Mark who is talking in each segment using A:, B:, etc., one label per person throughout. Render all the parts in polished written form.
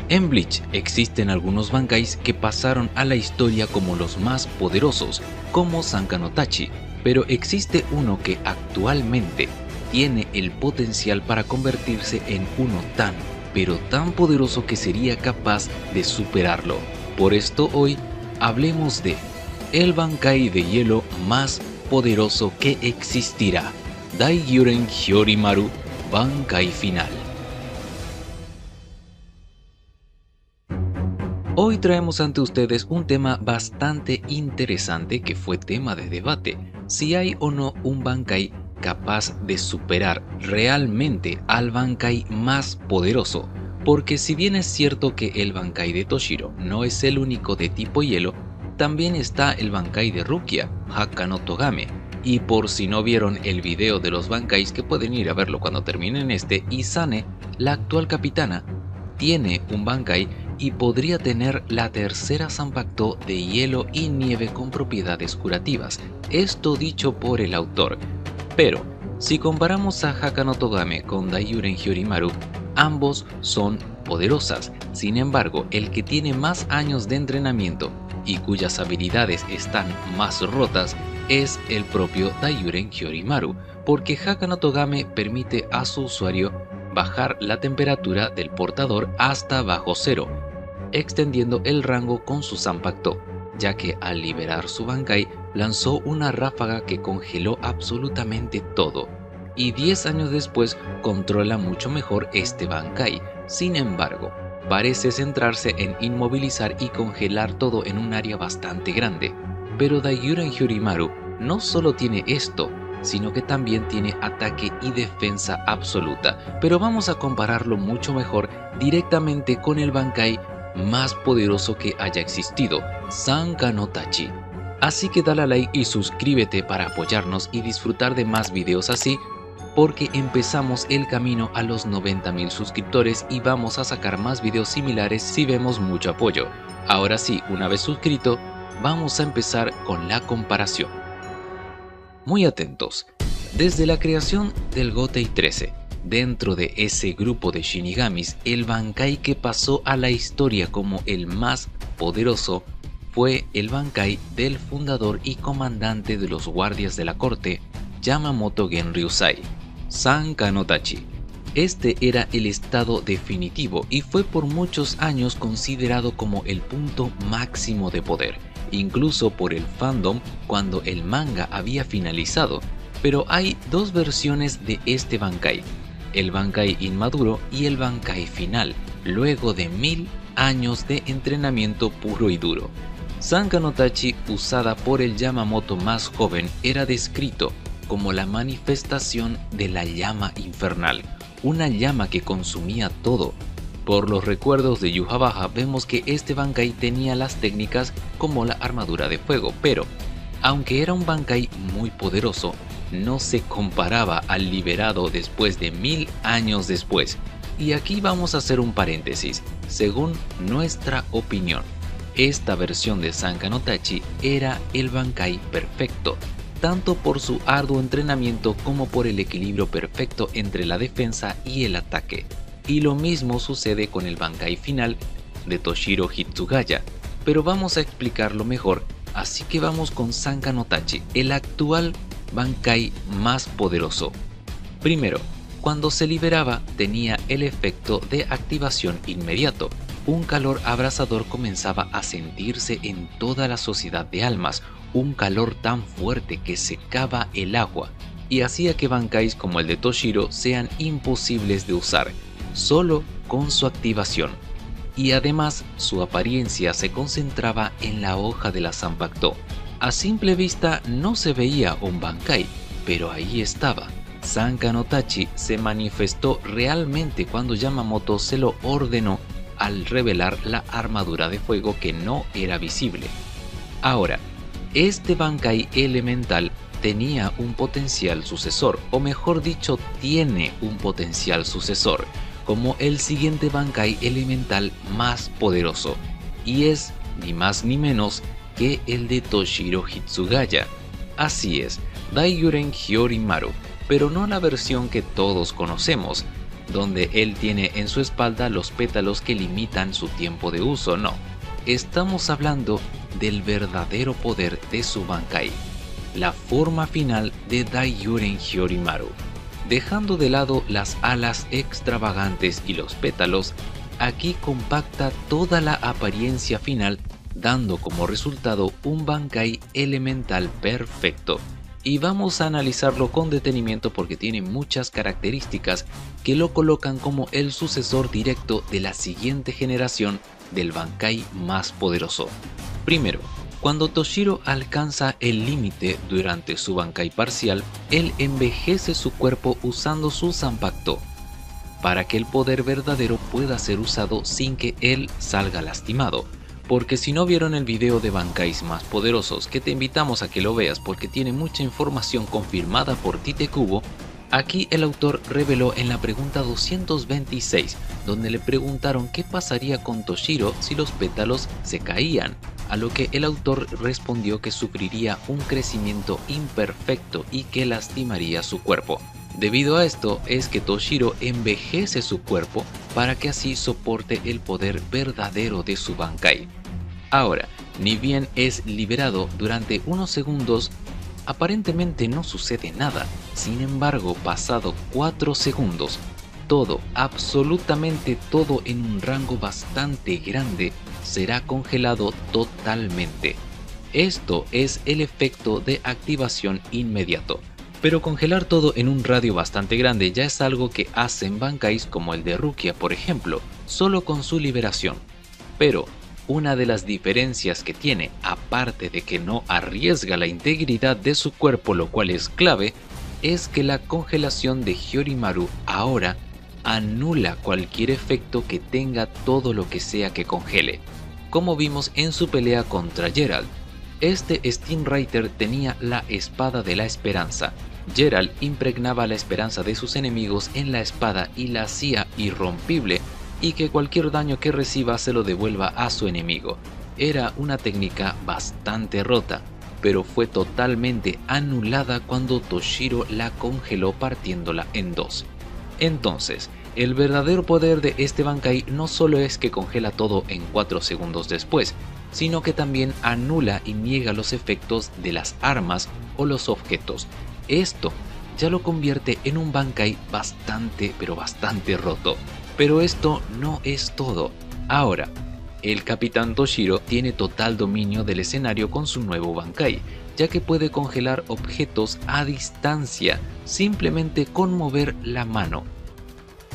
A: En Bleach existen algunos bankais que pasaron a la historia como los más poderosos, como Sanka no Tachi, pero existe uno que actualmente tiene el potencial para convertirse en uno tan, pero tan poderoso que sería capaz de superarlo. Por esto hoy hablemos de el bankai de hielo más poderoso que existirá, Daigyuren Hyorimaru Bankai Final. Hoy traemos ante ustedes un tema bastante interesante que fue tema de debate, si hay o no un bankai capaz de superar realmente al bankai más poderoso, porque si bien es cierto que el bankai de Toshiro no es el único de tipo hielo, también está el bankai de Rukia, Haka no Togame, y por si no vieron el video de los bankais que pueden ir a verlo cuando terminen este, Izane, la actual capitana, tiene un bankai y podría tener la tercera Zanpakuto de hielo y nieve con propiedades curativas, esto dicho por el autor. Pero, si comparamos a Haka no Togame con Daigyuren Hyorimaru, ambos son poderosas. Sin embargo, el que tiene más años de entrenamiento y cuyas habilidades están más rotas es el propio Daigyuren Hyorimaru, porque Haka no Togame permite a su usuario bajar la temperatura del portador hasta bajo cero, extendiendo el rango con su Zanpakuto, ya que al liberar su bankai lanzó una ráfaga que congeló absolutamente todo, y 10 años después controla mucho mejor este bankai. Sin embargo, parece centrarse en inmovilizar y congelar todo en un área bastante grande, pero Daigyuren Hyorimaru no solo tiene esto, sino que también tiene ataque y defensa absoluta, pero vamos a compararlo mucho mejor directamente con el bankai más poderoso que haya existido, Sanka no Tachi. Así que dale a like y suscríbete para apoyarnos y disfrutar de más videos así, porque empezamos el camino a los 90.000 suscriptores y vamos a sacar más videos similares si vemos mucho apoyo. Ahora sí, una vez suscrito, vamos a empezar con la comparación. Muy atentos, desde la creación del Gotei 13, dentro de ese grupo de Shinigamis, el bankai que pasó a la historia como el más poderoso fue el bankai del fundador y comandante de los guardias de la corte, Yamamoto Genryusai, Sanka no Tachi. Este era el estado definitivo y fue por muchos años considerado como el punto máximo de poder, incluso por el fandom cuando el manga había finalizado. Pero hay dos versiones de este bankai, el bankai inmaduro y el bankai final, luego de 1000 años de entrenamiento puro y duro. Sanka no Tachi, usada por el Yamamoto más joven, era descrito como la manifestación de la llama infernal, una llama que consumía todo. Por los recuerdos de Yhwach vemos que este bankai tenía las técnicas como la armadura de fuego, pero aunque era un bankai muy poderoso, no se comparaba al liberado después de 1000 años después. Y aquí vamos a hacer un paréntesis, según nuestra opinión. Esta versión de Sanka no Tachi era el bankai perfecto, tanto por su arduo entrenamiento como por el equilibrio perfecto entre la defensa y el ataque. Y lo mismo sucede con el bankai final de Toshiro Hitsugaya, pero vamos a explicarlo mejor, así que vamos con Sanka no Tachi, el actual bankai más poderoso. Primero, cuando se liberaba tenía el efecto de activación inmediato. Un calor abrasador comenzaba a sentirse en toda la sociedad de almas, un calor tan fuerte que secaba el agua y hacía que bankais como el de Toshiro sean imposibles de usar, solo con su activación. Y además su apariencia se concentraba en la hoja de la Zanpakuto. A simple vista no se veía un bankai, pero ahí estaba. Sanka no Tachi se manifestó realmente cuando Yamamoto se lo ordenó al revelar la armadura de fuego que no era visible. Ahora, este bankai elemental tenía un potencial sucesor, o mejor dicho, tiene un potencial sucesor, como el siguiente bankai elemental más poderoso, y es ni más ni menos que el de Toshiro Hitsugaya. Así es, Daigyuren Hyorimaru, pero no la versión que todos conocemos. donde él tiene en su espalda los pétalos que limitan su tiempo de uso, no. Estamos hablando del verdadero poder de su Bankai, la forma final de Daiyuren Hyorimaru. Dejando de lado las alas extravagantes y los pétalos, aquí compacta toda la apariencia final, dando como resultado un Bankai elemental perfecto. Y vamos a analizarlo con detenimiento porque tiene muchas características que lo colocan como el sucesor directo de la siguiente generación del Bankai más poderoso. Primero, cuando Toshiro alcanza el límite durante su Bankai parcial, él envejece su cuerpo usando su Zanpakuto, para que el poder verdadero pueda ser usado sin que él salga lastimado. Porque si no vieron el video de Bankais más poderosos, que te invitamos a que lo veas porque tiene mucha información confirmada por Tite Kubo, aquí el autor reveló en la pregunta 226, donde le preguntaron qué pasaría con Toshiro si los pétalos se caían, a lo que el autor respondió que sufriría un crecimiento imperfecto y que lastimaría su cuerpo. Debido a esto es que Toshiro envejece su cuerpo para que así soporte el poder verdadero de su Bankai. Ahora, ni bien es liberado durante unos segundos, aparentemente no sucede nada. Sin embargo, pasado 4 segundos, todo, absolutamente todo en un rango bastante grande, será congelado totalmente. Esto es el efecto de activación inmediato. Pero congelar todo en un radio bastante grande ya es algo que hacen Bankais como el de Rukia, por ejemplo, solo con su liberación. Pero una de las diferencias que tiene, aparte de que no arriesga la integridad de su cuerpo, lo cual es clave, es que la congelación de Hyorimaru ahora anula cualquier efecto que tenga todo lo que sea que congele, como vimos en su pelea contra Gerald. Este Steam Writer tenía la espada de la esperanza. Gerald impregnaba la esperanza de sus enemigos en la espada y la hacía irrompible y que cualquier daño que reciba se lo devuelva a su enemigo. Era una técnica bastante rota, pero fue totalmente anulada cuando Toshiro la congeló partiéndola en dos. Entonces, el verdadero poder de este Bankai no solo es que congela todo en 4 segundos después, sino que también anula y niega los efectos de las armas o los objetos. Esto ya lo convierte en un Bankai bastante roto. Pero esto no es todo. Ahora, el Capitán Toshiro tiene total dominio del escenario con su nuevo Bankai, ya que puede congelar objetos a distancia simplemente con mover la mano.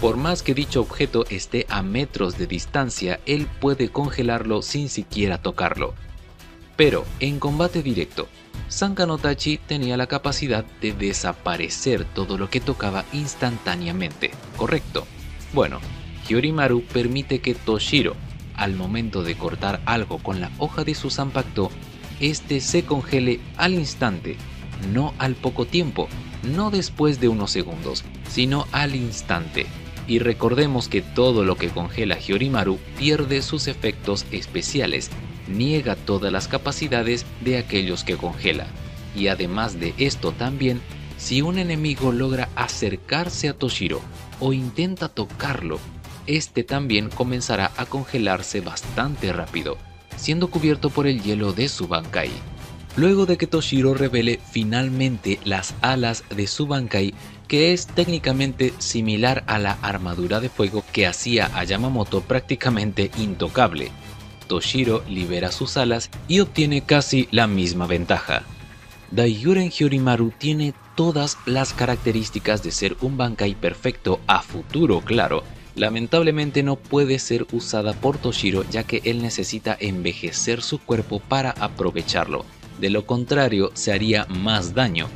A: Por más que dicho objeto esté a metros de distancia, él puede congelarlo sin siquiera tocarlo. Pero en combate directo, Sanka no Tachi tenía la capacidad de desaparecer todo lo que tocaba instantáneamente, ¿correcto? Bueno, Hyorimaru permite que Toshiro, al momento de cortar algo con la hoja de su Zanpakuto, este se congele al instante, no al poco tiempo, no después de unos segundos, sino al instante. Y recordemos que todo lo que congela Hyorimaru pierde sus efectos especiales, niega todas las capacidades de aquellos que congela. Y además de esto también, si un enemigo logra acercarse a Toshiro o intenta tocarlo, este también comenzará a congelarse bastante rápido, siendo cubierto por el hielo de su Bankai. Luego de que Toshiro revele finalmente las alas de su Bankai, que es técnicamente similar a la armadura de fuego que hacía a Yamamoto prácticamente intocable, Toshiro libera sus alas y obtiene casi la misma ventaja. Daiyuren Hyorimaru tiene todas las características de ser un Bankai perfecto a futuro, claro. Lamentablemente no puede ser usada por Toshiro ya que él necesita envejecer su cuerpo para aprovecharlo. De lo contrario, se haría más daño.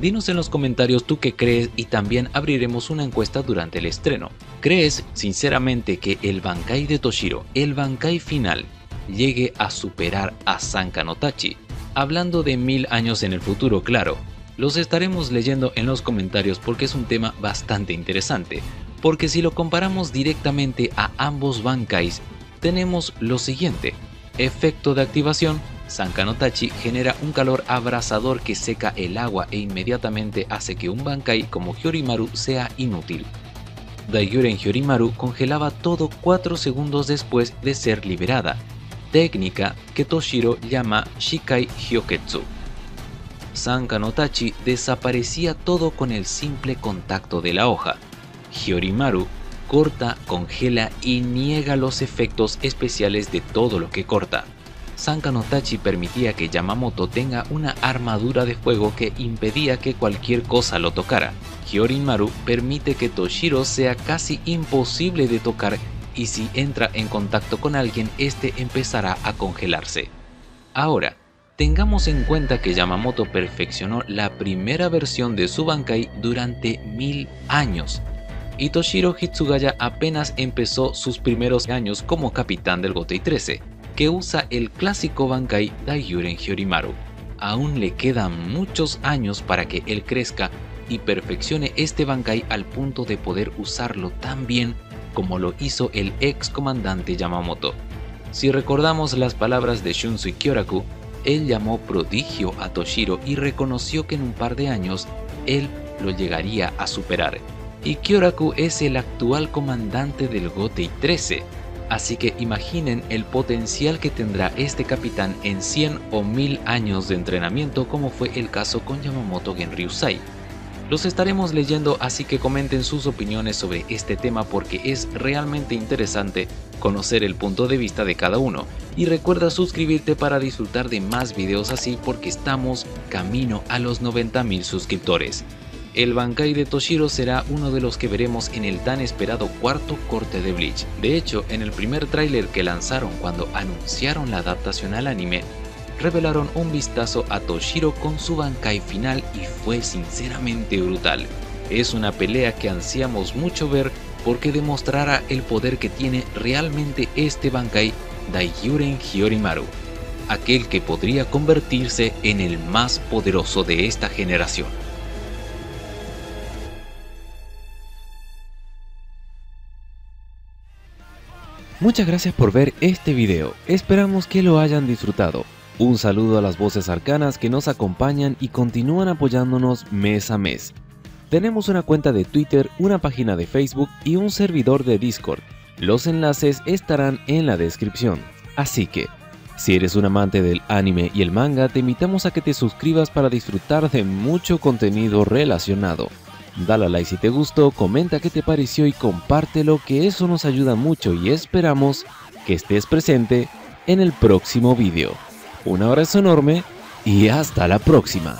A: Dinos en los comentarios tú qué crees y también abriremos una encuesta durante el estreno. ¿Crees sinceramente que el Bankai de Toshiro, el Bankai final, llegue a superar a Sanka no Tachi? Hablando de 1000 años en el futuro, claro. Los estaremos leyendo en los comentarios porque es un tema bastante interesante. Porque si lo comparamos directamente a ambos Bankais, tenemos lo siguiente. Efecto de activación. Sanka no Tachi genera un calor abrasador que seca el agua e inmediatamente hace que un Bankai como Hyorimaru sea inútil. Daigyuren Hyorimaru congelaba todo 4 segundos después de ser liberada, técnica que Toshiro llama Shikai Hyoketsu. Sanka no Tachi desaparecía todo con el simple contacto de la hoja. Hyorimaru corta, congela y niega los efectos especiales de todo lo que corta. Sanka no Tachi permitía que Yamamoto tenga una armadura de fuego que impedía que cualquier cosa lo tocara. Hyorimaru permite que Toshiro sea casi imposible de tocar y si entra en contacto con alguien, este empezará a congelarse. Ahora, tengamos en cuenta que Yamamoto perfeccionó la primera versión de su Bankai durante 1000 años. Y Toshiro Hitsugaya apenas empezó sus primeros años como capitán del Gotei 13, que usa el clásico Bankai Daigyuren Hyorimaru. Aún le quedan muchos años para que él crezca y perfeccione este Bankai al punto de poder usarlo tan bien como lo hizo el ex comandante Yamamoto. Si recordamos las palabras de Shunsui Kyoraku, él llamó prodigio a Toshiro y reconoció que en un par de años él lo llegaría a superar. Y Kyoraku es el actual comandante del Gotei 13, así que imaginen el potencial que tendrá este capitán en 100 o 1000 años de entrenamiento, como fue el caso con Yamamoto Genryusai. Los estaremos leyendo, así que comenten sus opiniones sobre este tema porque es realmente interesante conocer el punto de vista de cada uno. Y recuerda suscribirte para disfrutar de más videos así porque estamos camino a los 90.000 suscriptores. El Bankai de Toshiro será uno de los que veremos en el tan esperado cuarto corte de Bleach. De hecho, en el primer tráiler que lanzaron cuando anunciaron la adaptación al anime, revelaron un vistazo a Toshiro con su Bankai final y fue sinceramente brutal. Es una pelea que ansiamos mucho ver porque demostrará el poder que tiene realmente este Bankai Daigyuren Hyorimaru, aquel que podría convertirse en el más poderoso de esta generación. Muchas gracias por ver este video, esperamos que lo hayan disfrutado. Un saludo a las voces arcanas que nos acompañan y continúan apoyándonos mes a mes. Tenemos una cuenta de Twitter, una página de Facebook y un servidor de Discord. Los enlaces estarán en la descripción. Así que, si eres un amante del anime y el manga, te invitamos a que te suscribas para disfrutar de mucho contenido relacionado. Dale a like si te gustó, comenta qué te pareció y compártelo, que eso nos ayuda mucho y esperamos que estés presente en el próximo video. Un abrazo enorme y hasta la próxima.